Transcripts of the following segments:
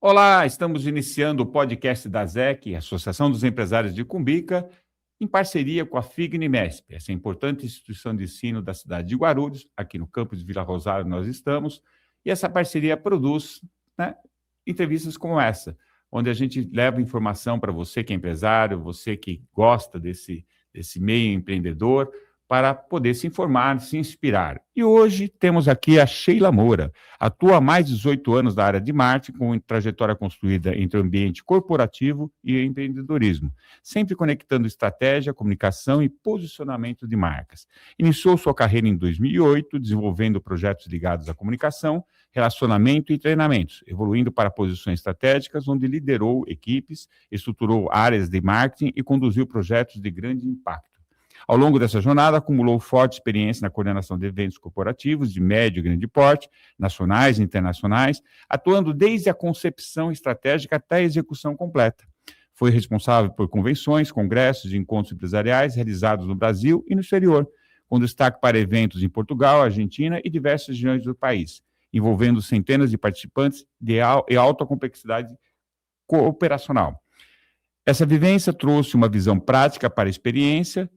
Olá, estamos iniciando o podcast da ASEC, Associação dos Empresários de Cumbica, em parceria com a FIGNE-MESP, essa importante instituição de ensino da cidade de Guarulhos, aqui no campus de Vila Rosário nós estamos, e essa parceria produz, né, entrevistas como essa, onde a gente leva informação para você que é empresário, você que gosta desse meio empreendedor, para poder se informar, se inspirar. E hoje temos aqui a Sheila Moura, atua há mais de 18 anos na área de marketing, com trajetória construída entre o ambiente corporativo e empreendedorismo, sempre conectando estratégia, comunicação e posicionamento de marcas. Iniciou sua carreira em 2008, desenvolvendo projetos ligados à comunicação, relacionamento e treinamentos, evoluindo para posições estratégicas, onde liderou equipes, estruturou áreas de marketing e conduziu projetos de grande impacto. Ao longo dessa jornada, acumulou forte experiência na coordenação de eventos corporativos de médio e grande porte, nacionais e internacionais, atuando desde a concepção estratégica até a execução completa. Foi responsável por convenções, congressos e encontros empresariais realizados no Brasil e no exterior, com destaque para eventos em Portugal, Argentina e diversas regiões do país, envolvendo centenas de participantes de alta complexidade operacional. Essa vivência trouxe uma visão prática para a experiência,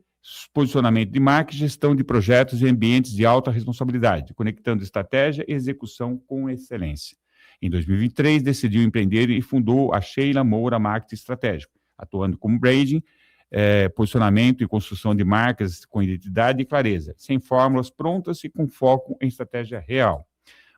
posicionamento de marca e gestão de projetos e ambientes de alta responsabilidade, conectando estratégia e execução com excelência. Em 2023, decidiu empreender e fundou a Sheila Moura Marketing Estratégico, atuando como branding, posicionamento e construção de marcas com identidade e clareza, sem fórmulas prontas e com foco em estratégia real.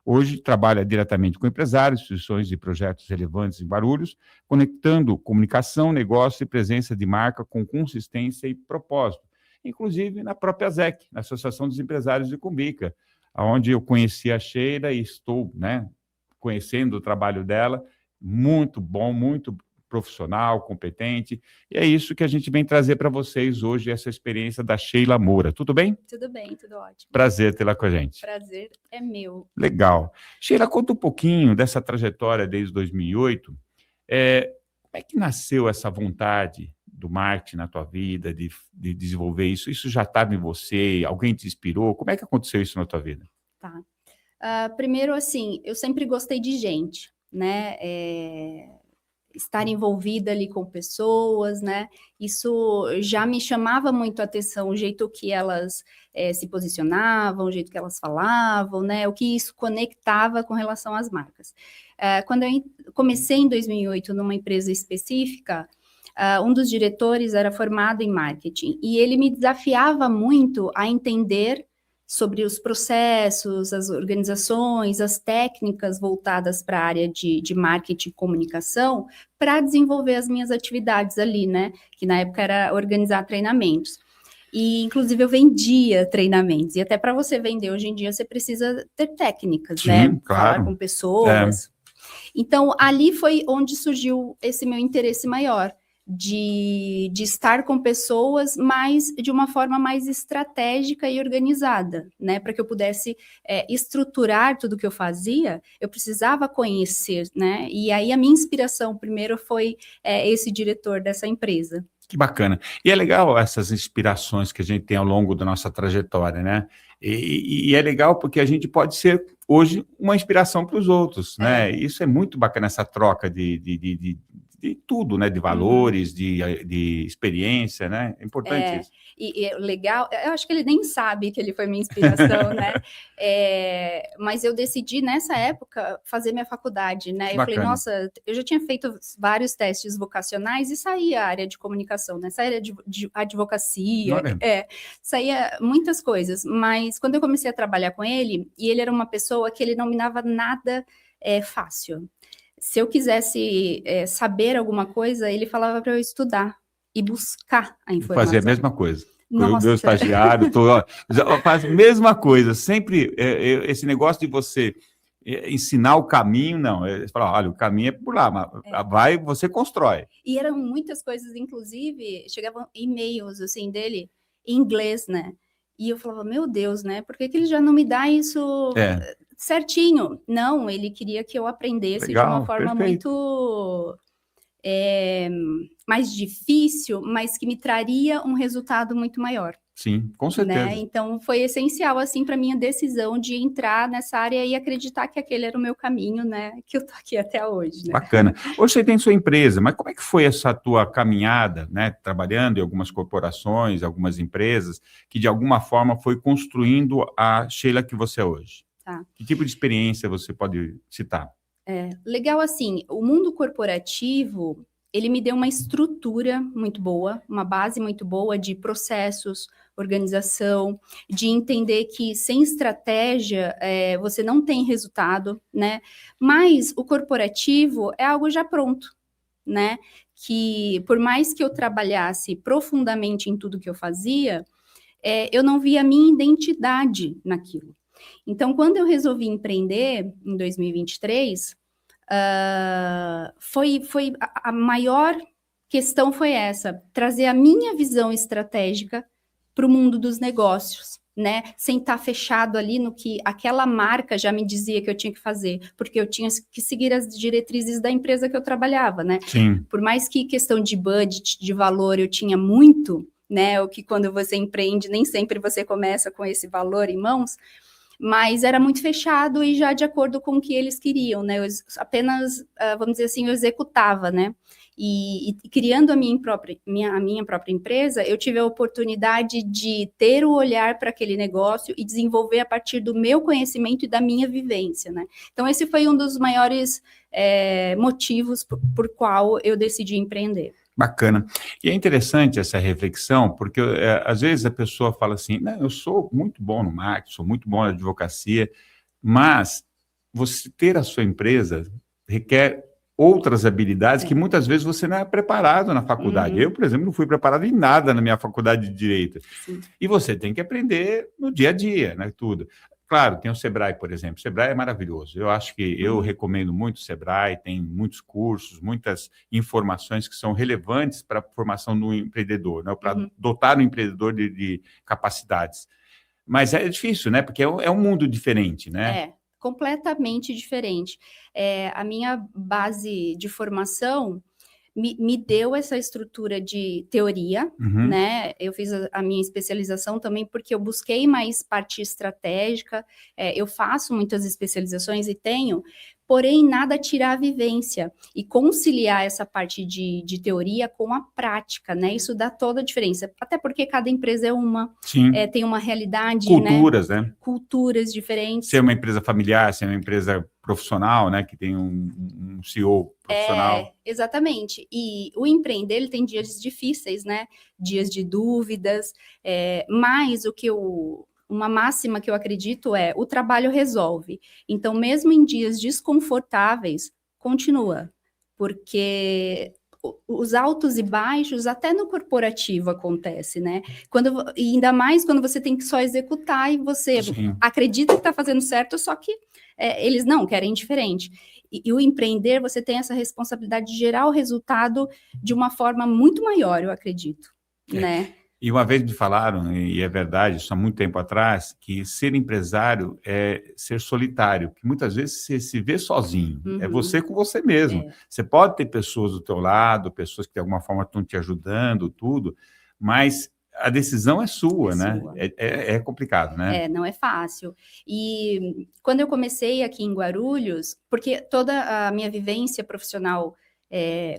Hoje, trabalha diretamente com empresários, instituições e projetos relevantes em Guarulhos, conectando comunicação, negócio e presença de marca com consistência e propósito, inclusive na própria ASEC, na Associação dos Empresários de Cumbica, onde eu conheci a Sheila e estou, conhecendo o trabalho dela, muito bom, muito profissional, competente, e é isso que a gente vem trazer para vocês hoje, essa experiência da Sheila Moura. Tudo bem? Tudo bem, tudo ótimo. Prazer tê-la com a gente. Prazer é meu. Legal. Sheila, conta um pouquinho dessa trajetória desde 2008, como é que nasceu essa vontade do marketing na tua vida, de desenvolver isso? Isso já estava em você? Alguém te inspirou? Como é que aconteceu isso na tua vida? Tá. Primeiro, assim, eu sempre gostei de gente, né? Estar envolvida ali com pessoas, né? Isso já me chamava muito a atenção, o jeito que elas se posicionavam, o jeito que elas falavam, né? O que isso conectava com relação às marcas. Quando eu comecei em 2008 numa empresa específica, um dos diretores era formado em marketing e ele me desafiava muito a entender sobre os processos, as organizações, as técnicas voltadas para a área de marketing e comunicação para desenvolver as minhas atividades ali, né? Que na época era organizar treinamentos. E, inclusive, eu vendia treinamentos. E até para você vender hoje em dia, você precisa ter técnicas, Sim, né? claro. Falar com pessoas. Então, ali foi onde surgiu esse meu interesse maior. De estar com pessoas, mas de uma forma mais estratégica e organizada, né? Para que eu pudesse estruturar tudo que eu fazia, eu precisava conhecer, né? E aí a minha inspiração primeiro foi esse diretor dessa empresa. Que bacana. E é legal essas inspirações que a gente tem ao longo da nossa trajetória, né? E é legal porque a gente pode ser, hoje, uma inspiração para os outros, né? Isso é muito bacana, essa troca de tudo, né? De valores, de experiência, né? É importante isso. E legal, eu acho que ele nem sabe que ele foi minha inspiração, né? Mas eu decidi, nessa época, fazer minha faculdade, né? Eu falei, nossa, eu já tinha feito vários testes vocacionais e saía a área de comunicação, né? Saía de advocacia, saía muitas coisas. Mas quando eu comecei a trabalhar com ele, e ele era uma pessoa que ele não me dava nada fácil. Se eu quisesse saber alguma coisa, ele falava para eu estudar e buscar a informação. Fazer a mesma coisa. Nossa. O meu estagiário, faz a mesma coisa. Sempre esse negócio de você ensinar o caminho, não. Você fala, olha, o caminho é por lá, mas vai, você constrói. E eram muitas coisas, inclusive, chegavam e-mails assim dele em inglês, né? E eu falava, meu Deus, né? Por que ele já não me dá isso certinho? Não, ele queria que eu aprendesse de uma forma muito mais difícil, mas que me traria um resultado muito maior. Sim, com certeza. Né? Então, foi essencial, assim, para minha decisão de entrar nessa área e acreditar que aquele era o meu caminho, né? Que eu tô aqui até hoje, né? Bacana. Hoje você tem sua empresa, mas como é que foi essa tua caminhada, né? Trabalhando em algumas corporações, algumas empresas, que de alguma forma foi construindo a Sheila que você é hoje? Tá. Que tipo de experiência você pode citar? Legal, assim, o mundo corporativo, ele me deu uma estrutura muito boa, uma base muito boa de processos, organização, de entender que sem estratégia você não tem resultado, né? Mas o corporativo é algo já pronto, né? Que por mais que eu trabalhasse profundamente em tudo que eu fazia, eu não via a minha identidade naquilo. Então, quando eu resolvi empreender em 2023, foi a maior questão foi essa, trazer a minha visão estratégica para o mundo dos negócios, né? Sem estar fechado ali no que aquela marca já me dizia que eu tinha que fazer, porque eu tinha que seguir as diretrizes da empresa que eu trabalhava, né? Sim. Por mais que questão de budget, de valor, eu tinha muito, né? O que quando você empreende, nem sempre você começa com esse valor em mãos, mas era muito fechado e já de acordo com o que eles queriam, né? Eu apenas, vamos dizer assim, eu executava, né? E criando a minha própria empresa, eu tive a oportunidade de ter o olhar para aquele negócio e desenvolver a partir do meu conhecimento e da minha vivência, né? Então, esse foi um dos maiores motivos por qual eu decidi empreender. Bacana. E é interessante essa reflexão, porque às vezes a pessoa fala assim, não, eu sou muito bom no marketing, sou muito bom na advocacia, mas você ter a sua empresa requer outras habilidades que muitas vezes você não é preparado na faculdade. Uhum. Eu, por exemplo, não fui preparado em nada na minha faculdade de Direito. Sim. E você tem que aprender no dia a dia, né, tudo. Claro, tem o Sebrae, por exemplo. O Sebrae é maravilhoso. Eu acho que eu recomendo muito o Sebrae, tem muitos cursos, muitas informações que são relevantes para a formação do empreendedor, né? Para dotar o empreendedor de capacidades. Mas é difícil, né? Porque é um mundo diferente, né? Completamente diferente. A minha base de formação me deu essa estrutura de teoria, né? Eu fiz a minha especialização também porque eu busquei mais parte estratégica, eu faço muitas especializações e tenho, porém nada tira a vivência e conciliar essa parte de teoria com a prática, né? Isso dá toda a diferença, até porque cada empresa é uma, tem uma realidade, culturas, né? Culturas diferentes. Se é uma empresa familiar, se é uma empresa profissional, né? Que tem um CEO profissional. Exatamente. E o empreender, ele tem dias difíceis, né? Dias de dúvidas, mas uma máxima que eu acredito é o trabalho resolve. Então, mesmo em dias desconfortáveis, continua, porque os altos e baixos até no corporativo acontece, né? E ainda mais quando você tem que só executar e você acredita que está fazendo certo, só que eles não querem diferente. E o empreender, você tem essa responsabilidade de gerar o resultado de uma forma muito maior, eu acredito, né? E uma vez me falaram, e é verdade, isso há muito tempo atrás, que ser empresário é ser solitário, que muitas vezes você se vê sozinho, é você com você mesmo. Você pode ter pessoas do teu lado, pessoas que de alguma forma estão te ajudando, tudo, mas a decisão é sua, né? É complicado, né? Não é fácil. E quando eu comecei aqui em Guarulhos, porque toda a minha vivência profissional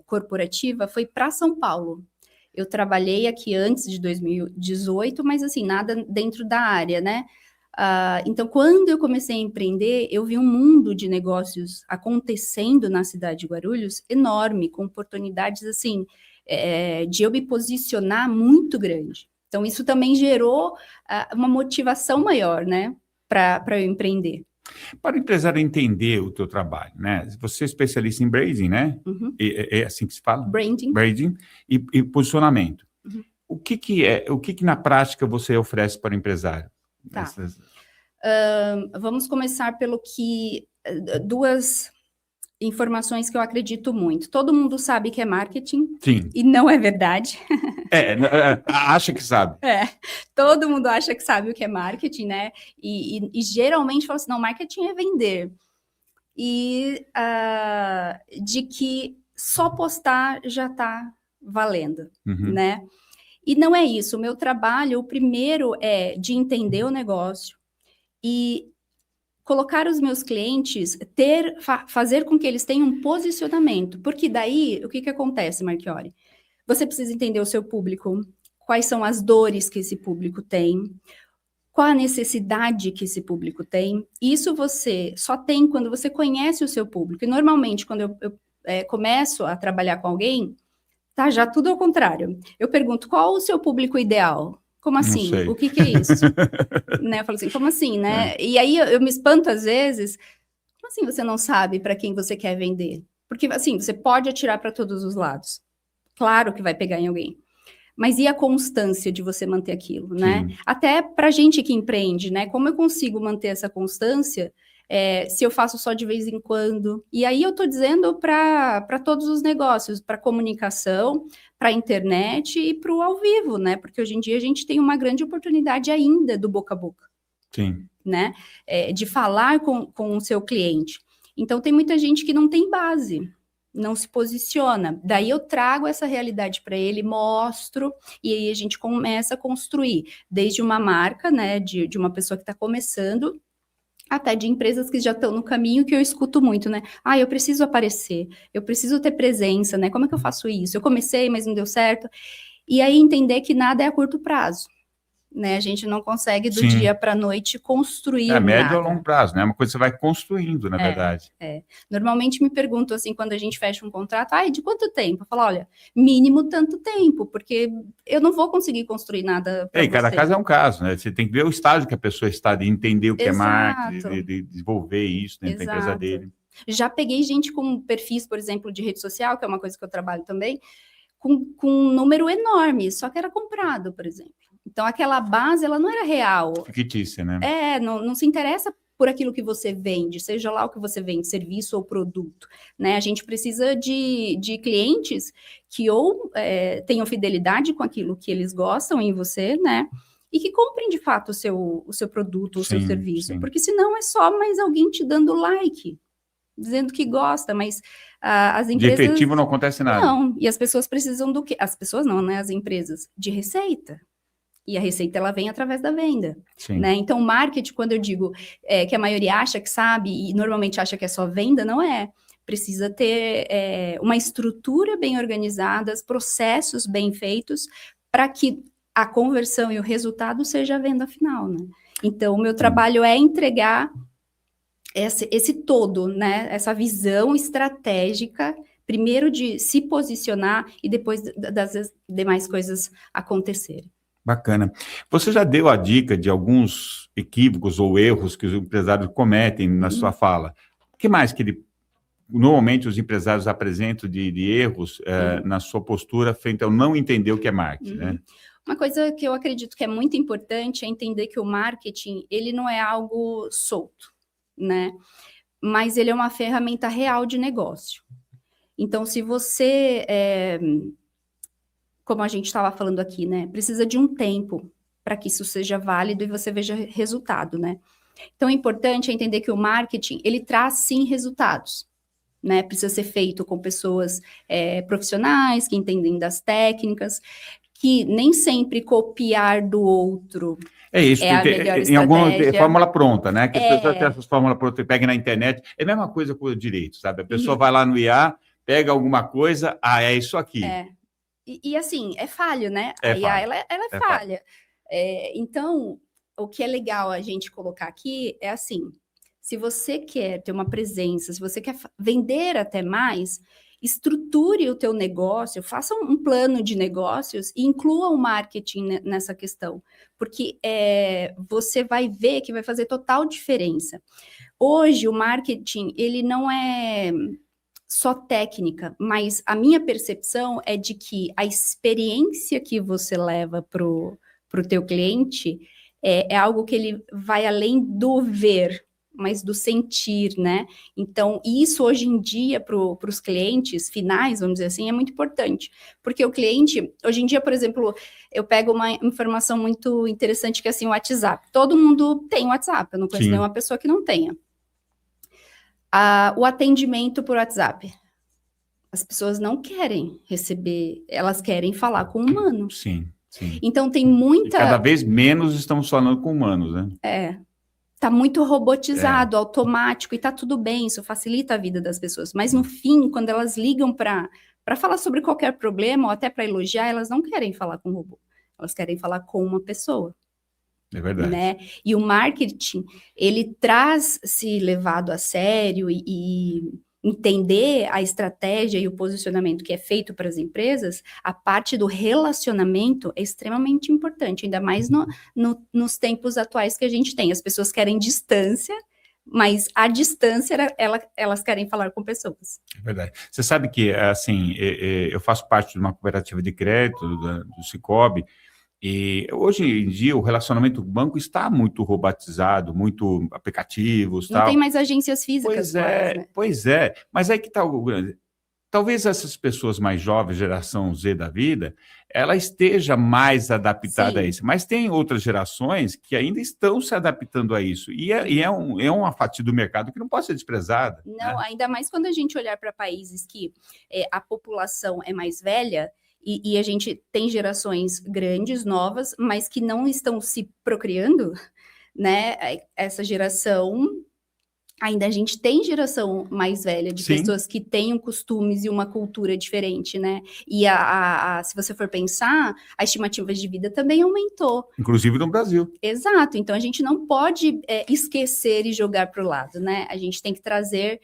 corporativa foi para São Paulo. Eu trabalhei aqui antes de 2018, mas assim, nada dentro da área, né? Então, quando eu comecei a empreender, eu vi um mundo de negócios acontecendo na cidade de Guarulhos enorme, com oportunidades, assim, de eu me posicionar muito grande. Então, isso também gerou uma motivação maior, né, para eu empreender. Para o empresário entender o teu trabalho, né? Você é especialista em branding, né? É assim que se fala? Branding. Branding e posicionamento. O que na prática você oferece para o empresário? Tá. Vamos começar pelo que duas informações que eu acredito muito. Todo mundo sabe que é marketing. Sim. E não é verdade. Acha que sabe. Todo mundo acha que sabe o que é marketing, né? E geralmente fala assim, não, marketing é vender. E de que só postar já está valendo, né? E não é isso. O meu trabalho, o primeiro é de entender o negócio e colocar os meus clientes, fazer com que eles tenham um posicionamento. Porque daí, o que acontece, Marchiori? Você precisa entender o seu público, quais são as dores que esse público tem, qual a necessidade que esse público tem. Isso você só tem quando você conhece o seu público. E normalmente, quando eu começo a trabalhar com alguém, tá já tudo ao contrário. Eu pergunto, qual o seu público ideal? Como Não assim? sei. O que é isso? Né? Eu falo assim, como assim, né? E aí eu me espanto às vezes, como assim você não sabe para quem você quer vender? Porque assim, você pode atirar para todos os lados. Claro que vai pegar em alguém. Mas e a constância de você manter aquilo, né? Sim. Até para gente que empreende, né? Como eu consigo manter essa constância se eu faço só de vez em quando? E aí eu estou dizendo para todos os negócios, para comunicação, para a internet e para o ao vivo, né? Porque hoje em dia a gente tem uma grande oportunidade ainda do boca a boca. Sim. Né? De falar com o seu cliente. Então tem muita gente que não tem base, não se posiciona. Daí eu trago essa realidade para ele, mostro, e aí a gente começa a construir, desde uma marca, né, de uma pessoa que está começando, até de empresas que já estão no caminho, que eu escuto muito, né? Eu preciso aparecer, eu preciso ter presença, né? Como é que eu faço isso? Eu comecei, mas não deu certo. E aí entender que nada é a curto prazo. Né? A gente não consegue do dia para a noite construir médio nada. ou longo prazo, né? É uma coisa que você vai construindo, na verdade. Normalmente me perguntam assim, quando a gente fecha um contrato, de quanto tempo? Eu falo, olha, mínimo tanto tempo, porque eu não vou conseguir construir nada para você. E cada caso é um caso, né? Você tem que ver o estágio que a pessoa está, de entender o que é marketing, Exato. de desenvolver isso dentro da empresa dele. Já peguei gente com perfis, por exemplo, de rede social, que é uma coisa que eu trabalho também, com um número enorme, só que era comprado, por exemplo. Então, aquela base, ela não era real. Fictícia, né? Não se interessa por aquilo que você vende, seja lá o que você vende, serviço ou produto, né? A gente precisa de clientes que ou tenham fidelidade com aquilo que eles gostam em você, né? E que comprem, de fato, o seu produto, o seu serviço. Sim. Porque senão é só mais alguém te dando like, dizendo que gosta, mas as empresas... De efetivo não acontece nada. Não, e as pessoas precisam do quê? As pessoas não, né? As empresas, de receita. E a receita, ela vem através da venda, né? Então, o marketing, quando eu digo que a maioria acha que sabe e normalmente acha que é só venda, não é. Precisa ter uma estrutura bem organizada, processos bem feitos, para que a conversão e o resultado seja a venda final, né? Então, o meu trabalho é entregar esse todo, né? Essa visão estratégica, primeiro de se posicionar e depois das demais coisas acontecerem. Bacana. Você já deu a dica de alguns equívocos ou erros que os empresários cometem na sua fala. O que mais que normalmente os empresários apresentam de erros na sua postura frente ao não entender o que é marketing, né? Uma coisa que eu acredito que é muito importante é entender que o marketing, ele não é algo solto, né? Mas ele é uma ferramenta real de negócio. Então, se você... como a gente estava falando aqui, né? Precisa de um tempo para que isso seja válido e você veja resultado, né? Então, o importante é entender que o marketing, ele traz, sim, resultados, né? Precisa ser feito com pessoas profissionais, que entendem das técnicas, que nem sempre copiar do outro isso, é a melhor em alguma estratégia. Fórmula pronta, né? Que as pessoas têm essas fórmulas prontas e pegam na internet. É a mesma coisa com o direito, sabe? A pessoa vai lá no IA, pega alguma coisa, é isso aqui. E assim, é falho, né? A IA, ela é falha. Então, o que é legal a gente colocar aqui é assim, se você quer ter uma presença, se você quer vender até mais, estruture o teu negócio, faça um plano de negócios e inclua o marketing nessa questão, porque você vai ver que vai fazer total diferença. Hoje, o marketing, ele não é só técnica, mas a minha percepção é de que a experiência que você leva para o teu cliente é algo que ele vai além do ver, mas do sentir, né? Então, isso hoje em dia para os clientes finais, vamos dizer assim, é muito importante, porque o cliente, hoje em dia, por exemplo, eu pego uma informação muito interessante que é assim, o WhatsApp. Todo mundo tem WhatsApp, eu não conheço nenhuma pessoa que não tenha. O atendimento por WhatsApp. As pessoas não querem receber, elas querem falar com o humano. Sim. Sim. Então tem E muita... cada vez menos estamos falando com humanos, né? Tá muito robotizado, automático, e tá tudo bem, isso facilita a vida das pessoas. Mas no fim, quando elas ligam para falar sobre qualquer problema, ou até para elogiar, elas não querem falar com um robô. Elas querem falar com uma pessoa. É verdade. Né? E o marketing, ele traz, se levado a sério e entender a estratégia e o posicionamento que é feito para as empresas, a parte do relacionamento é extremamente importante, ainda mais nos tempos atuais que a gente tem. As pessoas querem distância, mas a distância, elas querem falar com pessoas. É verdade. Você sabe que, assim, eu faço parte de uma cooperativa de crédito do Sicoob, e hoje em dia o relacionamento com o banco está muito robotizado, muito aplicativos, Não tal. tem mais agências físicas, né? Pois é. Mas aí que está o grande. Talvez essas pessoas mais jovens, geração Z da vida, ela esteja mais adaptada a isso. Mas tem outras gerações que ainda estão se adaptando a isso. E é uma fatia do mercado que não pode ser desprezada. Não, né? Ainda mais quando a gente olhar para países que a população é mais velha, e a gente tem gerações grandes, novas, mas que não estão se procriando, né? Essa geração, ainda a gente tem geração mais velha, de pessoas que têm costumes e uma cultura diferente, né? E se você for pensar, a estimativa de vida também aumentou. Inclusive no Brasil. Exato, então a gente não pode esquecer e jogar para o lado, né? A gente tem que trazer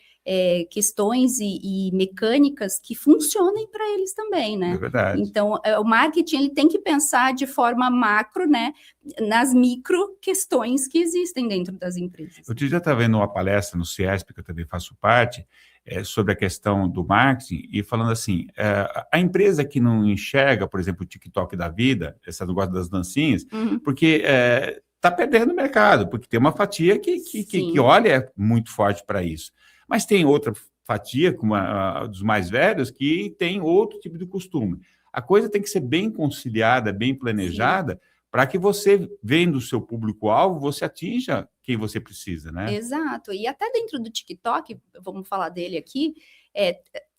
questões e mecânicas que funcionem para eles também, né? É verdade. Então, o marketing ele tem que pensar de forma macro, né? Nas micro questões que existem dentro das empresas. Eu já estava vendo uma palestra no CIESP, que eu também faço parte, sobre a questão do marketing, e falando assim, a empresa que não enxerga, por exemplo, o TikTok da vida, esse negócio das dancinhas, porque está perdendo o mercado, porque tem uma fatia que olha muito forte para isso. Mas tem outra fatia, como a dos mais velhos, que tem outro tipo de costume. A coisa tem que ser bem conciliada, bem planejada, para que você, vendo o seu público-alvo, você atinja quem você precisa, né? Exato. E até dentro do TikTok, vamos falar dele aqui,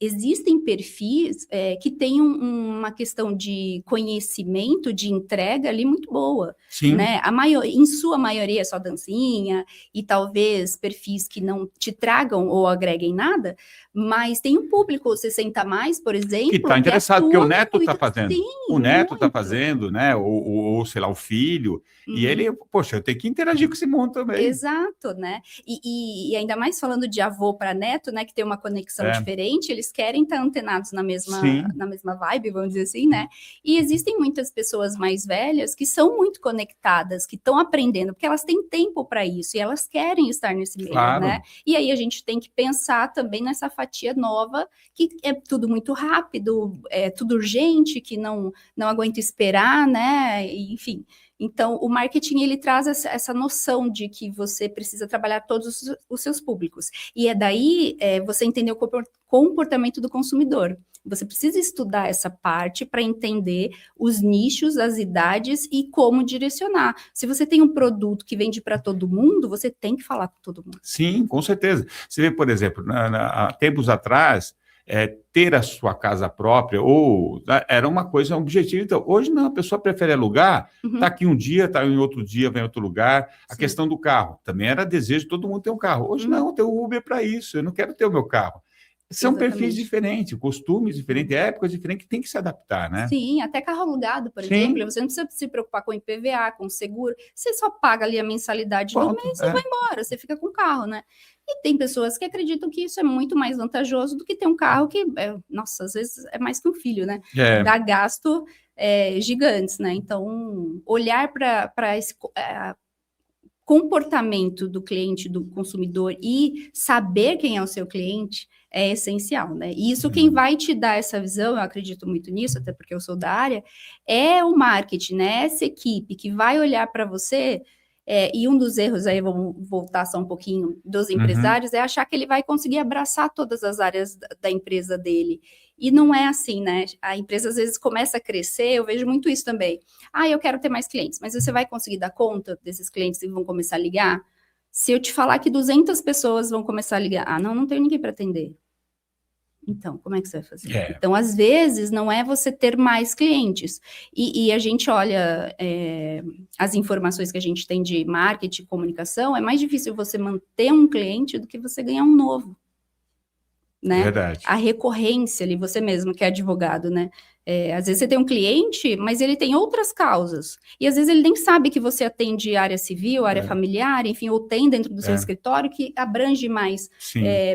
existem perfis que têm uma questão de conhecimento, de entrega ali muito boa. Sim. Né? Em sua maioria é só dancinha, e talvez perfis que não te tragam ou agreguem nada, mas tem um público 60+, por exemplo, que está interessado, porque o neto está muito. fazendo. Sim, o neto está muito. fazendo, né? Ou, sei lá, o filho. E ele, poxa, eu tenho que interagir com esse mundo também. Exato, né? E ainda mais falando de avô para neto, né? Que tem uma conexão diferente, eles querem estar antenados na mesma vibe, vamos dizer assim, né? E existem muitas pessoas mais velhas que são muito conectadas, que estão aprendendo, porque elas têm tempo para isso e elas querem estar nesse meio, né? E aí a gente tem que pensar também nessa fatia nova, que é tudo muito rápido, é tudo urgente, que não aguenta esperar, né? Enfim. Então, o marketing, ele traz essa noção de que você precisa trabalhar todos os seus públicos. E é daí você entender o comportamento do consumidor. Você precisa estudar essa parte para entender os nichos, as idades e como direcionar. Se você tem um produto que vende para todo mundo, você tem que falar com todo mundo. Sim, com certeza. Você vê, por exemplo, há tempos atrás, ter a sua casa própria, era uma coisa, um objetivo. Então, hoje não, a pessoa prefere alugar, está aqui um dia, está em outro dia, vai em outro lugar. A questão do carro, também era desejo, todo mundo tem um carro. Hoje não, tem o Uber para isso, eu não quero ter o meu carro. São perfis diferentes, costumes diferentes, épocas diferentes, que tem que se adaptar, né? Sim, até carro alugado, por exemplo, você não precisa se preocupar com IPVA, com seguro, você só paga ali a mensalidade do mês e vai embora, você fica com o carro, né? E tem pessoas que acreditam que isso é muito mais vantajoso do que ter um carro que, nossa, às vezes é mais que um filho, né? Dá gasto gigantes, né? Então, olhar para esse comportamento do cliente, do consumidor, e saber quem é o seu cliente é essencial, né? E isso, quem vai te dar essa visão, eu acredito muito nisso, até porque eu sou da área, é o marketing, né? Essa equipe que vai olhar para você. E um dos erros, aí vamos voltar só um pouquinho, dos empresários, é achar que ele vai conseguir abraçar todas as áreas da empresa dele. E não é assim, né? A empresa às vezes começa a crescer, eu vejo muito isso também. Eu quero ter mais clientes, mas você vai conseguir dar conta desses clientes que vão começar a ligar? Se eu te falar que 200 pessoas vão começar a ligar, não tenho ninguém para atender. Então, como é que você vai fazer? É. Então, às vezes, não é você ter mais clientes. E a gente olha as informações que a gente tem de marketing e comunicação, é mais difícil você manter um cliente do que você ganhar um novo. Né? Verdade. A recorrência ali, você mesmo que é advogado, né? Às vezes você tem um cliente, mas ele tem outras causas. E às vezes ele nem sabe que você atende área civil, área familiar, enfim, ou tem dentro do seu escritório que abrange mais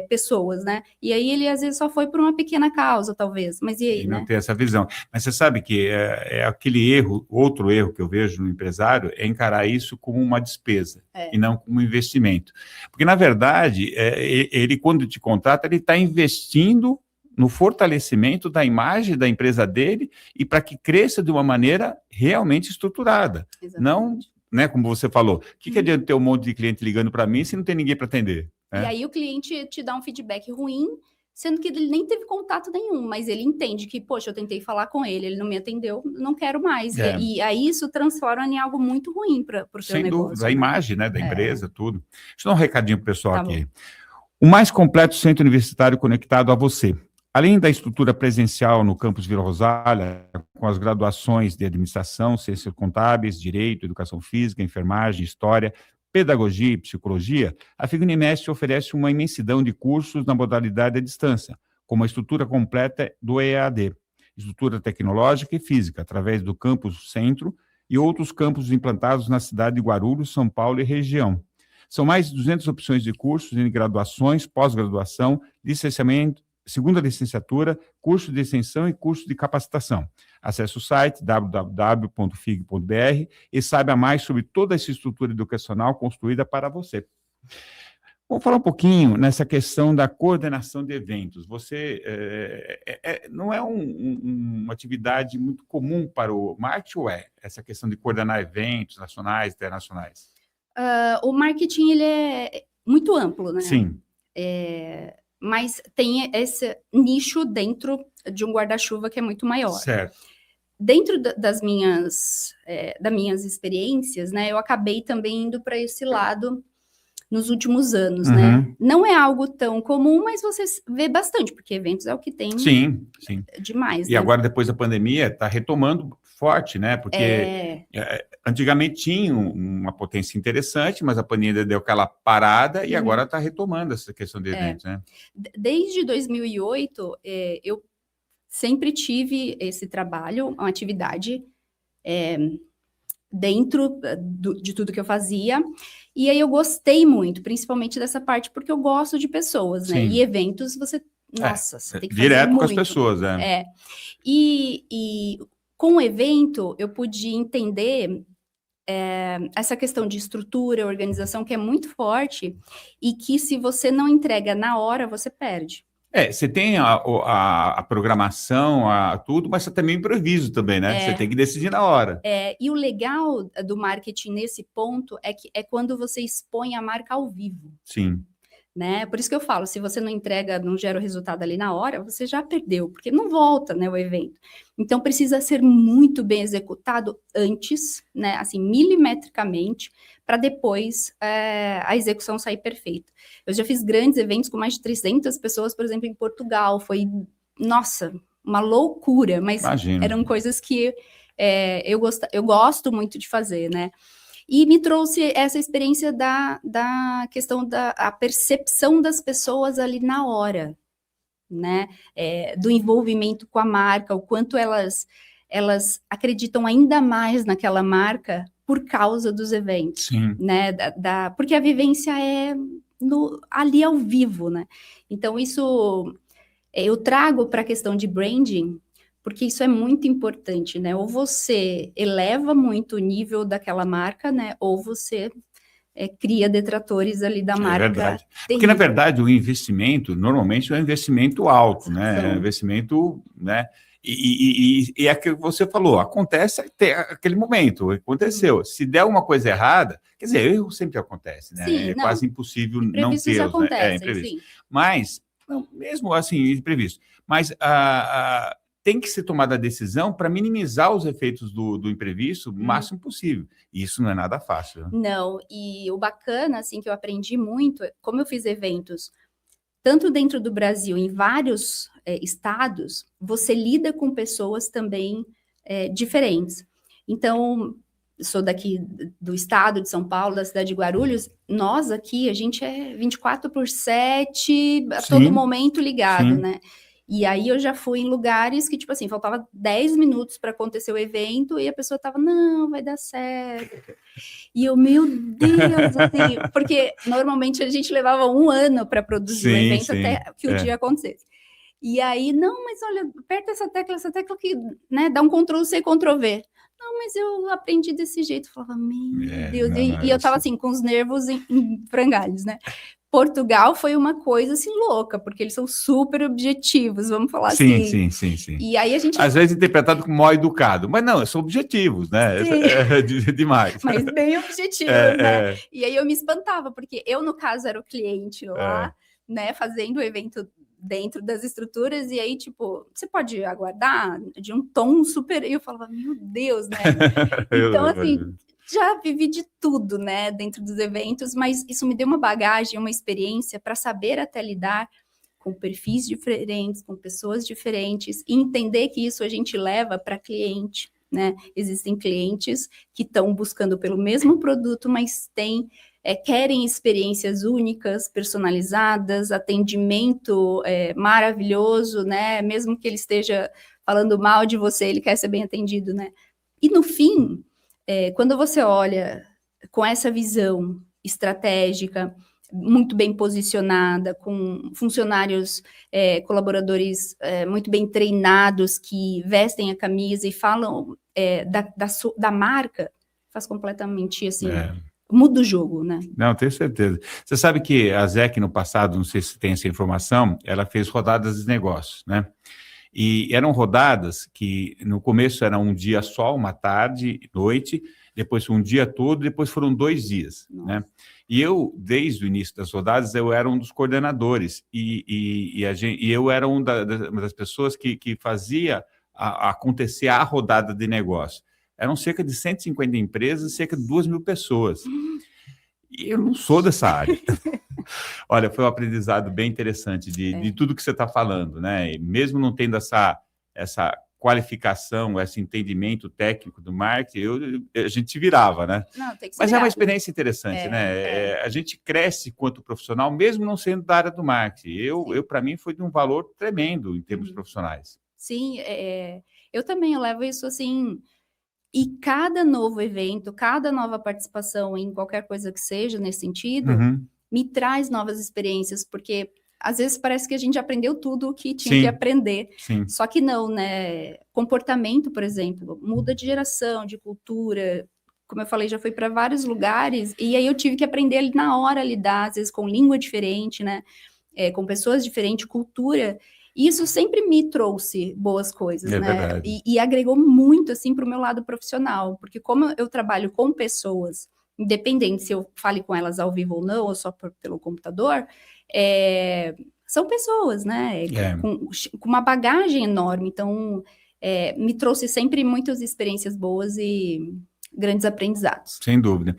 pessoas, né? E aí ele às vezes só foi por uma pequena causa, talvez. Mas e aí, não né? tem essa visão. Mas você sabe que é aquele erro, outro erro que eu vejo no empresário é encarar isso como uma despesa e não como um investimento. Porque, na verdade, ele, quando te contrata, ele está investindo no fortalecimento da imagem da empresa dele e para que cresça de uma maneira realmente estruturada. Exatamente. Não, né, como você falou, o que adianta ter um monte de cliente ligando para mim se não tem ninguém para atender? E aí o cliente te dá um feedback ruim, sendo que ele nem teve contato nenhum, mas ele entende que, poxa, eu tentei falar com ele, ele não me atendeu, não quero mais. E aí isso transforma em algo muito ruim para o seu negócio. Sem dúvida, a imagem, né, da empresa, tudo. Deixa eu dar um recadinho para o pessoal aqui. Bom. O mais completo centro universitário conectado a você. Além da estrutura presencial no campus Vila Rosália, com as graduações de administração, ciências contábeis, direito, educação física, enfermagem, história, pedagogia e psicologia, a FIG-Unimestre oferece uma imensidão de cursos na modalidade à distância, como a estrutura completa do EAD, estrutura tecnológica e física, através do campus Centro e outros campos implantados na cidade de Guarulhos, São Paulo e região. São mais de 200 opções de cursos em graduações, pós-graduação, licenciamento, segunda licenciatura, curso de extensão e curso de capacitação. Acesse o site www.fig.br e saiba mais sobre toda essa estrutura educacional construída para você. Vamos falar um pouquinho nessa questão da coordenação de eventos. Você não é uma atividade muito comum para o marketing, ou essa questão de coordenar eventos nacionais, internacionais? O marketing ele é muito amplo, né? Sim. Mas tem esse nicho dentro de um guarda-chuva que é muito maior. Certo. Dentro das minhas experiências, né, eu acabei também indo para esse lado nos últimos anos, né? Não é algo tão comum, mas você vê bastante, porque eventos é o que tem demais. E agora, depois da pandemia, está retomando forte, né? Porque antigamente tinha uma potência interessante, mas a pandemia deu aquela parada e agora está retomando essa questão de eventos, né? Desde 2008, eu sempre tive esse trabalho, uma atividade dentro de tudo que eu fazia, e aí eu gostei muito, principalmente dessa parte, porque eu gosto de pessoas, né? E eventos, você tem que fazer direto muito. com as pessoas, E com o evento, eu pude entender essa questão de estrutura, organização, que é muito forte, e que se você não entrega na hora, você perde. Você tem a programação, tudo, mas você também improviso também, né? Você tem que decidir na hora. E o legal do marketing nesse ponto é que é quando você expõe a marca ao vivo. Sim. Né? Por isso que eu falo, se você não entrega, não gera o resultado ali na hora, você já perdeu, porque não volta, né, o evento. Então, precisa ser muito bem executado antes, né, assim, milimetricamente, para depois a execução sair perfeita. Eu já fiz grandes eventos com mais de 300 pessoas, por exemplo, em Portugal, foi, nossa, uma loucura, mas eram coisas que eu gosto muito de fazer, né? E me trouxe essa experiência da questão da percepção das pessoas ali na hora, né? Do envolvimento com a marca, o quanto elas acreditam ainda mais naquela marca por causa dos eventos. Sim. Né? Porque a vivência é ali ao vivo, né? Então, isso eu trago para a questão de branding, porque isso é muito importante, né? Ou você eleva muito o nível daquela marca, né? Ou você cria detratores ali da marca. É verdade. Porque, na verdade, o investimento, normalmente, é um investimento alto, né? É um investimento, né? E é aquilo que você falou, acontece até aquele momento, aconteceu. Se der uma coisa errada, quer dizer, erro sempre acontece, né? Sim, quase impossível não ter. Imprevisto. Mas, não, mesmo assim, imprevisto. Mas tem que ser tomada a decisão para minimizar os efeitos do imprevisto o máximo possível. E isso não é nada fácil. Né? Não, e o bacana, assim, que eu aprendi muito, como eu fiz eventos tanto dentro do Brasil, em vários estados, você lida com pessoas também diferentes. Então, sou daqui do estado de São Paulo, da cidade de Guarulhos, nós aqui, a gente é 24/7, a todo momento ligado, né? E aí eu já fui em lugares que, tipo assim, faltava 10 minutos para acontecer o evento e a pessoa tava, não, vai dar certo. E eu, meu Deus, assim, porque normalmente a gente levava 1 ano para produzir o evento até que o dia acontecesse. E aí, não, mas olha, aperta essa tecla que, né, dá um Ctrl+C, Ctrl+V. Não, mas eu aprendi desse jeito. Eu falava, meu Deus. E eu tava assim, com os nervos em frangalhos, né? Portugal foi uma coisa assim louca, porque eles são super objetivos, vamos falar assim. Sim. E aí a gente... Às vezes interpretado como mal educado, mas não, são objetivos, né? É demais. Mas bem objetivos, né? E aí eu me espantava, porque eu, no caso, era o cliente lá, né, fazendo o evento dentro das estruturas, e aí, tipo, você pode aguardar de um tom super... E eu falava, meu Deus, né? Então, assim, já vivi de tudo, né, dentro dos eventos, mas isso me deu uma bagagem, uma experiência para saber até lidar com perfis diferentes, com pessoas diferentes, e entender que isso a gente leva para cliente, né? Existem clientes que estão buscando pelo mesmo produto, mas querem experiências únicas, personalizadas, atendimento maravilhoso, né? Mesmo que ele esteja falando mal de você, ele quer ser bem atendido, né? E no fim, quando você olha com essa visão estratégica, muito bem posicionada, com funcionários, colaboradores muito bem treinados, que vestem a camisa e falam da marca, faz completamente assim... Muda o jogo, né? Não, tenho certeza. Você sabe que a ZEC, no passado, não sei se tem essa informação, ela fez rodadas de negócios, né? E eram rodadas que, no começo, era um dia só, uma tarde, noite, depois um dia todo, depois foram 2 dias, né? E eu, desde o início das rodadas, eu era um dos coordenadores, e eu era uma das pessoas que fazia acontecer a rodada de negócio. Eram cerca de 150 empresas, cerca de 2.000 pessoas. E eu não sou dessa área. Olha, foi um aprendizado bem interessante de tudo que você está falando, né? E mesmo não tendo essa qualificação, esse entendimento técnico do marketing, a gente virava, né? Não, tem que Mas é uma experiência interessante, né? A gente cresce quanto profissional, mesmo não sendo da área do marketing. Eu para mim, foi de um valor tremendo em termos profissionais. Sim, eu também levo isso assim... E cada novo evento, cada nova participação em qualquer coisa que seja nesse sentido, me traz novas experiências, porque às vezes parece que a gente aprendeu tudo o que tinha que aprender. Só que não, né? Comportamento, por exemplo, muda de geração, de cultura. Como eu falei, já fui para vários lugares, e aí eu tive que aprender ali na hora a lidar, às vezes com língua diferente, né? Com pessoas diferentes, cultura. E isso sempre me trouxe boas coisas, né? E agregou muito, assim, para o meu lado profissional, porque como eu trabalho com pessoas, independente se eu fale com elas ao vivo ou não, ou só pelo computador, são pessoas, né? Com uma bagagem enorme. Então, me trouxe sempre muitas experiências boas e grandes aprendizados. Sem dúvida.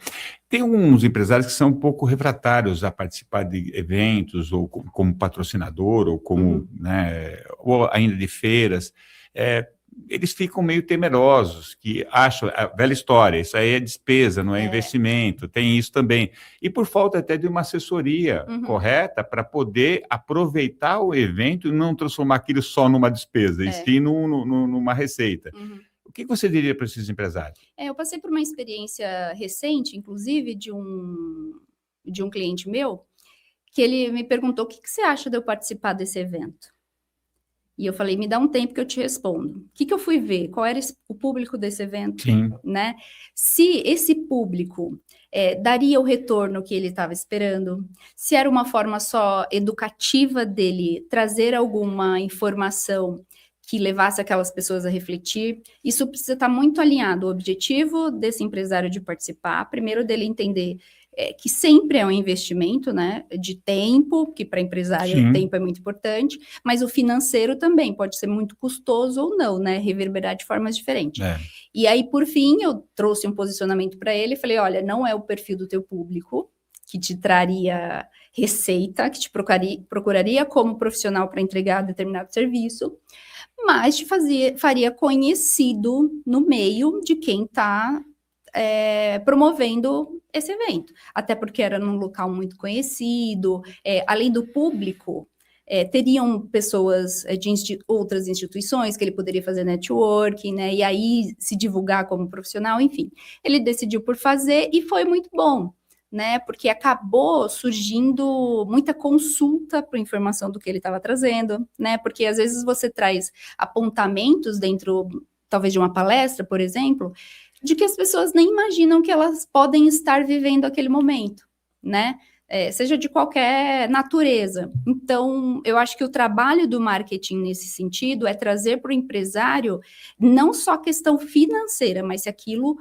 Tem alguns empresários que são um pouco refratários a participar de eventos, ou como patrocinador, ou como, né, ou ainda de feiras. Eles ficam meio temerosos, que acham, a velha história, isso aí é despesa, não é investimento, tem isso também. E por falta até de uma assessoria correta para poder aproveitar o evento e não transformar aquilo só numa despesa, e sim numa receita. O que você diria para esses empresários? Eu passei por uma experiência recente, inclusive, de um cliente meu, que ele me perguntou, o que você acha de eu participar desse evento? E eu falei, me dá um tempo que eu te respondo. O que eu fui ver? Qual era o público desse evento? Né? Se esse público daria o retorno que ele estava esperando, se era uma forma só educativa dele trazer alguma informação que levasse aquelas pessoas a refletir, isso precisa estar muito alinhado. O objetivo desse empresário de participar, primeiro dele entender que sempre é um investimento, né, de tempo, que para empresário o tempo é muito importante, mas o financeiro também pode ser muito custoso ou não, né, reverberar de formas diferentes. E aí, por fim, eu trouxe um posicionamento para ele e falei, olha, não é o perfil do teu público que te traria receita, que te procuraria como profissional para entregar determinado serviço, mas te faria conhecido no meio de quem está promovendo esse evento. Até porque era num local muito conhecido, além do público, teriam pessoas de outras instituições que ele poderia fazer networking, né? E aí se divulgar como profissional, enfim. Ele decidiu por fazer e foi muito bom, né? Porque acabou surgindo muita consulta para informação do que ele estava trazendo, né? Porque às vezes você traz apontamentos dentro, talvez, de uma palestra, por exemplo, de que as pessoas nem imaginam que elas podem estar vivendo aquele momento, né? Seja de qualquer natureza. Então, eu acho que o trabalho do marketing nesse sentido é trazer para o empresário não só a questão financeira, mas se aquilo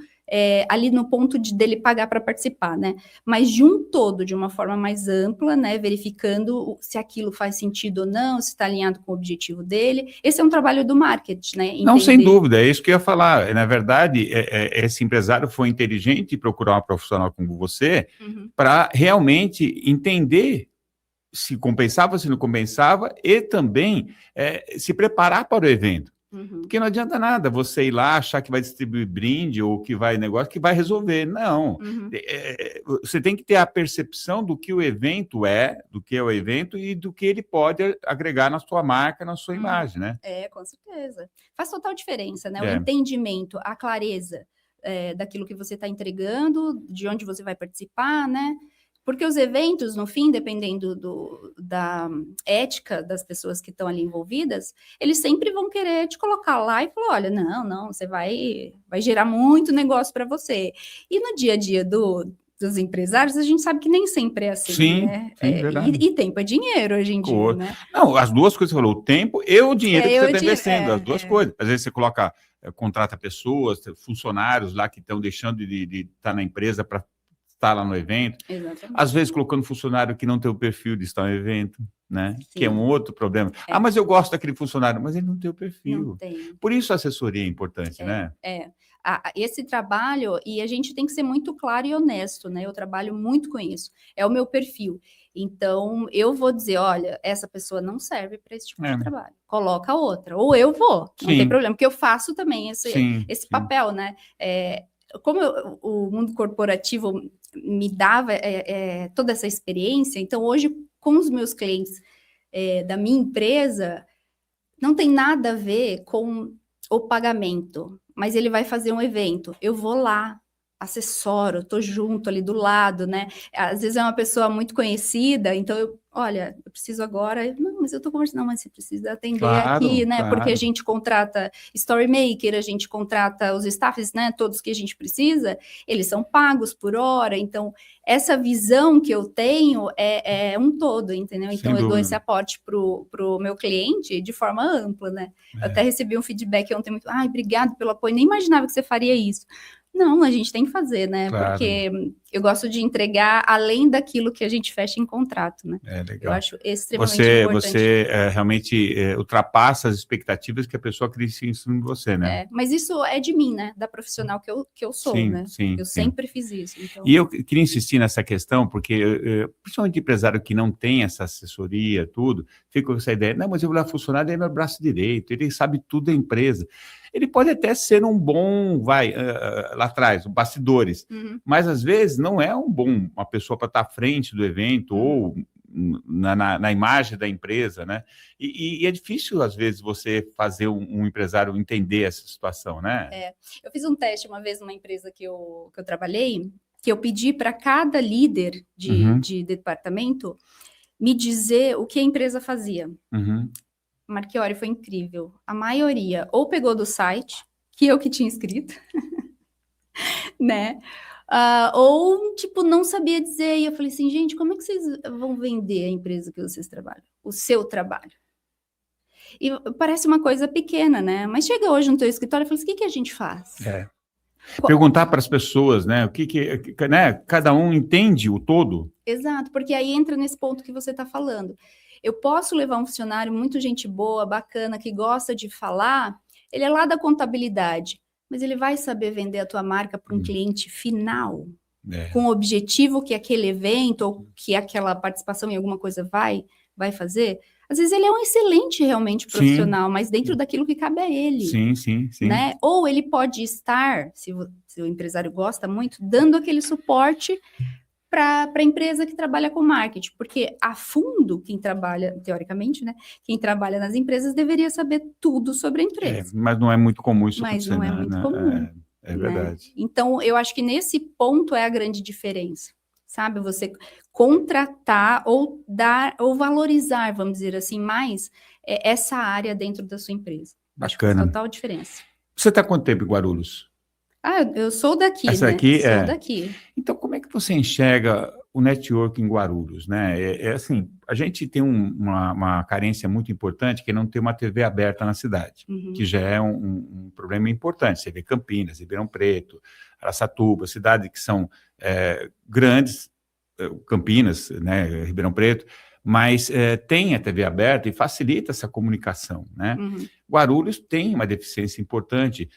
ali no ponto dele pagar para participar, né? Mas de um todo, de uma forma mais ampla, né? Verificando se aquilo faz sentido ou não, se está alinhado com o objetivo dele. Esse é um trabalho do marketing, né? Não, sem dúvida, é isso que eu ia falar. Na verdade, esse empresário foi inteligente em procurar uma profissional como você para realmente entender se compensava, se não compensava, e também se preparar para o evento. Porque não adianta nada você ir lá, achar que vai distribuir brinde ou que vai negócio, que vai resolver. Não. Você tem que ter a percepção do que o evento do que é o evento e do que ele pode agregar na sua marca, na sua imagem, né? Com certeza. Faz total diferença, né? O entendimento, a clareza daquilo que você está entregando, de onde você vai participar, né? Porque os eventos, no fim, dependendo da ética das pessoas que estão ali envolvidas, eles sempre vão querer te colocar lá e falar, olha, não, você vai gerar muito negócio para você. E no dia a dia dos empresários, a gente sabe que nem sempre é assim, sim, né? Sim, verdade. E tempo é dinheiro hoje em dia, né? Não, as duas coisas que você falou, o tempo e o dinheiro que você está investindo, as duas coisas. Às vezes você contrata pessoas, funcionários lá que estão deixando de estar na empresa para estar lá no evento. Exatamente. Às vezes colocando funcionário que não tem o perfil de estar no evento, né? Sim. Que é um outro problema. Mas eu gosto daquele funcionário, mas ele não tem o perfil. Não tem. Por isso a assessoria é importante, né? Esse trabalho, e a gente tem que ser muito claro e honesto, né? Eu trabalho muito com isso. É o meu perfil. Então, eu vou dizer, olha, essa pessoa não serve para esse tipo de trabalho. Coloca outra. Ou eu vou, não tem problema, porque eu faço também esse papel, né? Como o mundo corporativo me dava toda essa experiência, então hoje, com os meus clientes da minha empresa, não tem nada a ver com o pagamento, mas ele vai fazer um evento, eu vou lá, assessoro, estou junto ali do lado, né? Às vezes é uma pessoa muito conhecida, então olha, eu preciso agora, não, mas eu estou conversando, não, mas você precisa atender aqui, né? Porque a gente contrata storymaker, a gente contrata os staffs, né? Todos que a gente precisa, eles são pagos por hora, então essa visão que eu tenho é um todo, entendeu? Então eu dou esse aporte pro meu cliente de forma ampla, né? Eu até recebi um feedback ontem muito, obrigado pelo apoio, nem imaginava que você faria isso. Não, a gente tem que fazer, né? Claro. Porque eu gosto de entregar além daquilo que a gente fecha em contrato, né? Legal. Eu acho extremamente importante. Você realmente ultrapassa as expectativas que a pessoa cria em cima de você, né? Mas isso é de mim, né? Da profissional que eu sou, né? Eu sempre fiz isso. Então... E eu queria insistir nessa questão, porque principalmente empresário que não tem essa assessoria, tudo, fica com essa ideia, não, mas eu vou lá funcionário, ele é meu braço direito, ele sabe tudo da empresa. Ele pode até ser um bom, lá atrás, bastidores, mas às vezes não é uma pessoa para estar à frente do evento ou na imagem da empresa, né? E é difícil, às vezes, você fazer um empresário entender essa situação, né? Eu fiz um teste uma vez numa empresa que eu trabalhei, que eu pedi para cada líder de departamento me dizer o que a empresa fazia. Marchiori, foi incrível. A maioria ou pegou do site, que eu que tinha escrito, né? Ou, tipo, não sabia dizer. E eu falei assim, gente, como é que vocês vão vender a empresa que vocês trabalham? O seu trabalho. E parece uma coisa pequena, né? Mas chega hoje no teu escritório e fala assim, o que a gente faz? Perguntar para as pessoas, né? O que né? Cada um entende o todo. Exato, porque aí entra nesse ponto que você está falando. Eu posso levar um funcionário muito gente boa, bacana, que gosta de falar, ele é lá da contabilidade, mas ele vai saber vender a tua marca para um cliente final, com o objetivo que aquele evento ou que aquela participação em alguma coisa vai fazer, às vezes ele é um excelente realmente profissional, mas dentro daquilo que cabe a ele. Sim. Né? Ou ele pode estar, se o empresário gosta muito, dando aquele suporte para a empresa que trabalha com marketing, porque a fundo, quem trabalha, teoricamente, né, quem trabalha nas empresas deveria saber tudo sobre a empresa. Mas não é muito comum isso Mas acontecer, não é muito comum. É verdade. Né? Então, eu acho que nesse ponto é a grande diferença, sabe? Você contratar ou dar, ou valorizar, vamos dizer assim, mais essa área dentro da sua empresa. Acho que faz total diferença. Você está há quanto tempo em Guarulhos? Eu sou daqui, Essa né? Daqui, sou daqui. Então, como é que você enxerga o network em Guarulhos, né? Assim, a gente tem uma carência muito importante que é não ter uma TV aberta na cidade, que já é um problema importante. Você vê Campinas, Ribeirão Preto, Araçatuba, cidades que são grandes, Campinas, né, Ribeirão Preto, mas tem a TV aberta e facilita essa comunicação, né? Guarulhos tem uma deficiência importante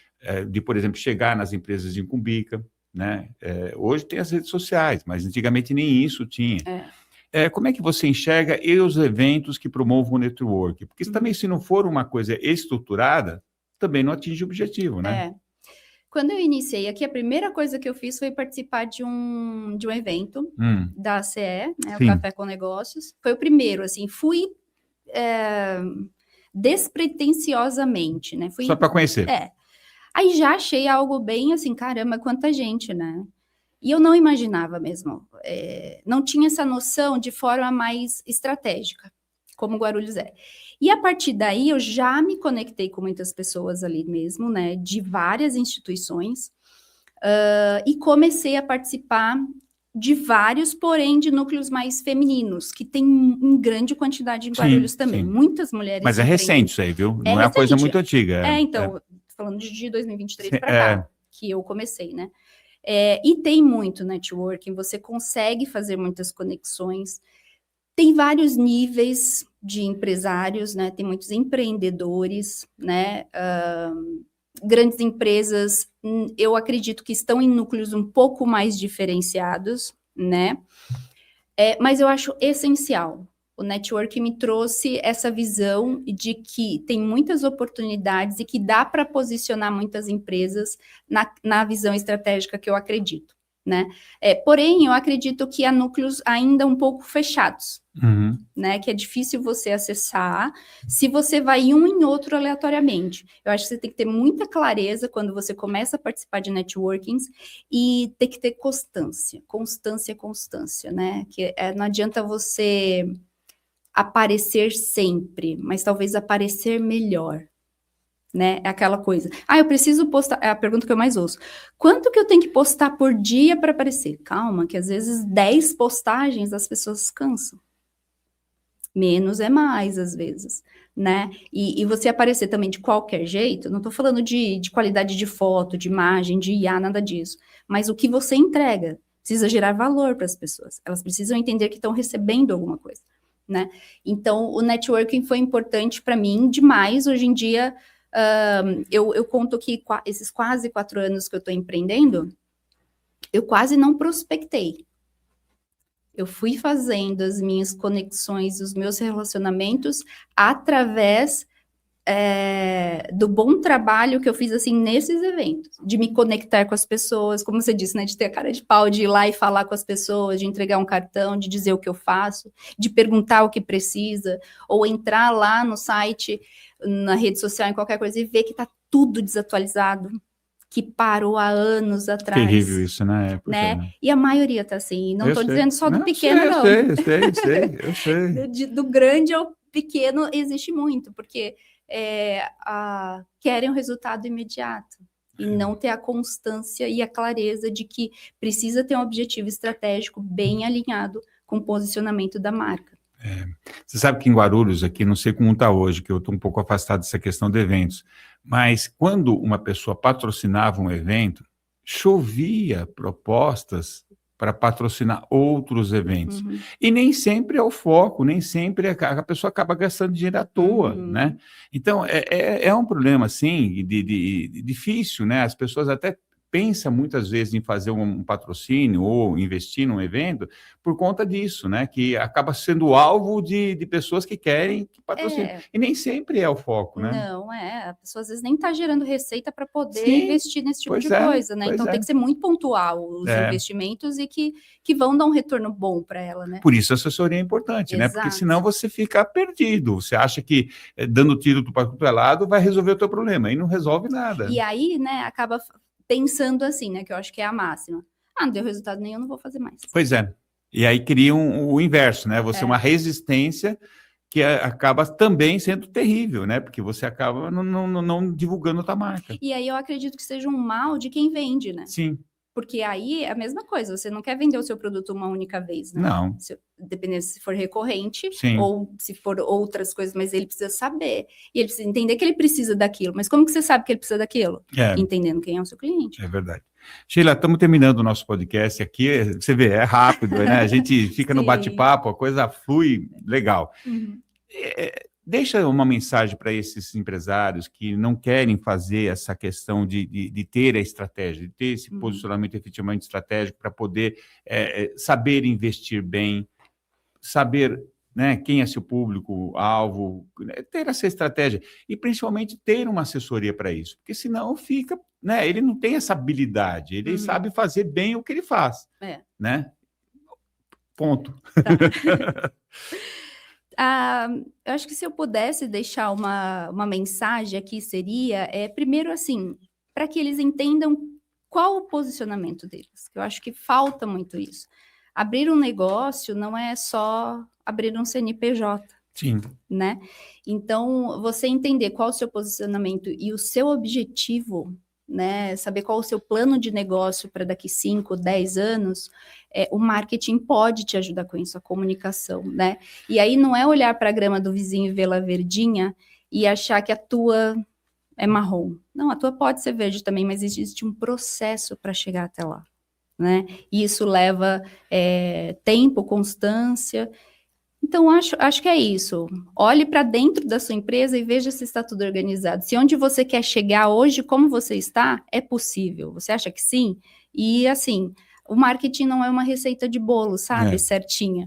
de, por exemplo, chegar nas empresas de Cumbica, né? Hoje tem as redes sociais, mas antigamente nem isso tinha. Como é que você enxerga os eventos que promovam o network? Porque também, se não for uma coisa estruturada, também não atinge o objetivo, né? Quando eu iniciei aqui, a primeira coisa que eu fiz foi participar de um evento da CE, né, o Café com Negócios. Foi o primeiro, assim, fui despretensiosamente, né? Só para conhecer. Aí já achei algo bem assim, caramba, quanta gente, né? E eu não imaginava mesmo, não tinha essa noção de forma mais estratégica, como Guarulhos é. E a partir daí eu já me conectei com muitas pessoas ali mesmo, né, de várias instituições, e comecei a participar de vários, porém de núcleos mais femininos, que tem em grande quantidade em Guarulhos também, muitas mulheres. Mas é recente isso aí, viu? Não é uma coisa muito antiga. Então, falando de 2023 para cá, que eu comecei, né? E tem muito networking, você consegue fazer muitas conexões, tem vários níveis de empresários, né? Tem muitos empreendedores, né? Grandes empresas, eu acredito que estão em núcleos um pouco mais diferenciados, né? Mas eu acho essencial. O network me trouxe essa visão de que tem muitas oportunidades e que dá para posicionar muitas empresas na visão estratégica que eu acredito, né? Porém, eu acredito que há núcleos ainda um pouco fechados, né? Que é difícil você acessar se você vai em um em outro aleatoriamente. Eu acho que você tem que ter muita clareza quando você começa a participar de networkings e tem que ter constância, né? Que não adianta você aparecer sempre, mas talvez aparecer melhor, né? É aquela coisa. Eu preciso postar, é a pergunta que eu mais ouço. Quanto que eu tenho que postar por dia para aparecer? Calma, que às vezes 10 postagens as pessoas cansam. Menos é mais, às vezes, né? E você aparecer também de qualquer jeito, não estou falando de qualidade de foto, de imagem, de IA, nada disso, mas o que você entrega precisa gerar valor para as pessoas. Elas precisam entender que estão recebendo alguma coisa, né? Então, o networking foi importante para mim demais. Hoje em dia, eu conto que esses quase 4 anos que eu estou empreendendo, eu quase não prospectei. Eu fui fazendo as minhas conexões, os meus relacionamentos através do bom trabalho que eu fiz, assim, nesses eventos, de me conectar com as pessoas, como você disse, né, de ter a cara de pau, de ir lá e falar com as pessoas, de entregar um cartão, de dizer o que eu faço, de perguntar o que precisa, ou entrar lá no site, na rede social, em qualquer coisa, e ver que está tudo desatualizado, que parou há anos atrás. Terrível isso, né? E a maioria está assim, não estou dizendo só do pequeno, não. Eu sei. Do grande ao pequeno existe muito, porque querem o resultado imediato e não ter a constância e a clareza de que precisa ter um objetivo estratégico bem alinhado com o posicionamento da marca. Você sabe que em Guarulhos, aqui, não sei como está hoje, que eu estou um pouco afastado dessa questão de eventos, mas quando uma pessoa patrocinava um evento, chovia propostas para patrocinar outros eventos. E nem sempre é o foco, nem sempre a pessoa acaba gastando dinheiro à toa, né? Então, é um problema, assim, difícil, né? As pessoas até pensa muitas vezes em fazer um patrocínio ou investir num evento por conta disso, né? Que acaba sendo alvo de pessoas que querem que patrocine. E nem sempre é o foco, né? Não, a pessoa às vezes nem está gerando receita para poder Sim, investir nesse tipo de pois é, coisa, né? pois Então é. tem que ser muito pontual os investimentos e que vão dar um retorno bom para ela, né? Por isso a assessoria é importante, né? Porque senão você fica perdido. Você acha que dando tiro para o lado vai resolver o teu problema, e não resolve nada. E aí, né, acaba pensando assim, né? Que eu acho que é a máxima. Ah, não deu resultado nenhum, não vou fazer mais. Pois é. E aí cria o inverso, né? Você uma resistência que acaba também sendo terrível, né? Porque você acaba não divulgando a tua marca. E aí eu acredito que seja um mal de quem vende, né? Sim. Porque aí é a mesma coisa, você não quer vender o seu produto uma única vez, né? Não. Dependendo se for recorrente, Sim. ou se for outras coisas, mas ele precisa saber. E ele precisa entender que ele precisa daquilo. Mas como que você sabe que ele precisa daquilo? Entendendo quem é o seu cliente. É verdade. Sheila, estamos terminando o nosso podcast aqui. Você vê, é rápido, né? A gente fica no bate-papo, a coisa flui legal. Deixa uma mensagem para esses empresários que não querem fazer essa questão de ter a estratégia, de ter esse posicionamento efetivamente estratégico para poder saber investir bem, saber, né, quem é seu público-alvo, ter essa estratégia e principalmente ter uma assessoria para isso, porque senão fica, né, ele não tem essa habilidade, ele sabe fazer bem o que ele faz, né? Ponto. Tá. Eu acho que se eu pudesse deixar uma mensagem aqui seria, primeiro assim, para que eles entendam qual o posicionamento deles, que eu acho que falta muito isso. Abrir um negócio não é só abrir um CNPJ. Sim. Né? Então, você entender qual o seu posicionamento e o seu objetivo, né? Saber qual o seu plano de negócio para daqui 5, 10 anos, o marketing pode te ajudar com isso, a comunicação, né? E aí não é olhar para a grama do vizinho e vê-la verdinha e achar que a tua é marrom. Não, a tua pode ser verde também, mas existe um processo para chegar até lá, né? E isso leva tempo, constância. Então, acho que é isso. Olhe para dentro da sua empresa e veja se está tudo organizado. Se onde você quer chegar hoje, como você está, é possível. Você acha que sim? E, assim, o marketing não é uma receita de bolo, sabe? Certinha.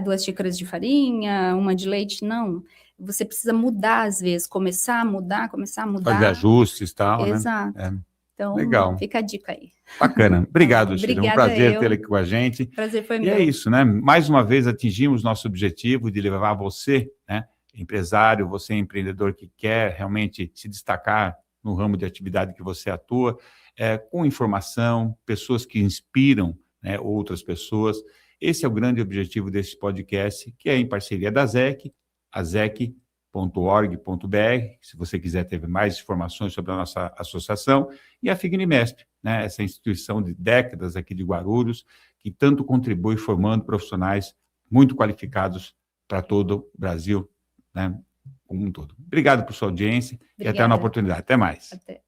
2 xícaras de farinha, 1 de leite, não. Você precisa mudar, às vezes. Começar a mudar. Fazer ajustes e tal, Exato. né? Então, legal. Fica a dica aí. Bacana. Obrigado, Sheila. É um prazer tê-la aqui com a gente. Prazer foi meu. meu. E é isso, né? Mais uma vez atingimos nosso objetivo de levar você, né, empresário, você empreendedor que quer realmente se destacar no ramo de atividade que você atua, com informação, pessoas que inspiram, né, outras pessoas. Esse é o grande objetivo desse podcast, que é em parceria da ZEC, a ZEC.org.br, se você quiser ter mais informações sobre a nossa associação, e a FIGNIMESP, né, essa instituição de décadas aqui de Guarulhos, que tanto contribui formando profissionais muito qualificados para todo o Brasil, né, como um todo. Obrigado por sua audiência. Obrigada. E até uma oportunidade. Até mais. Até.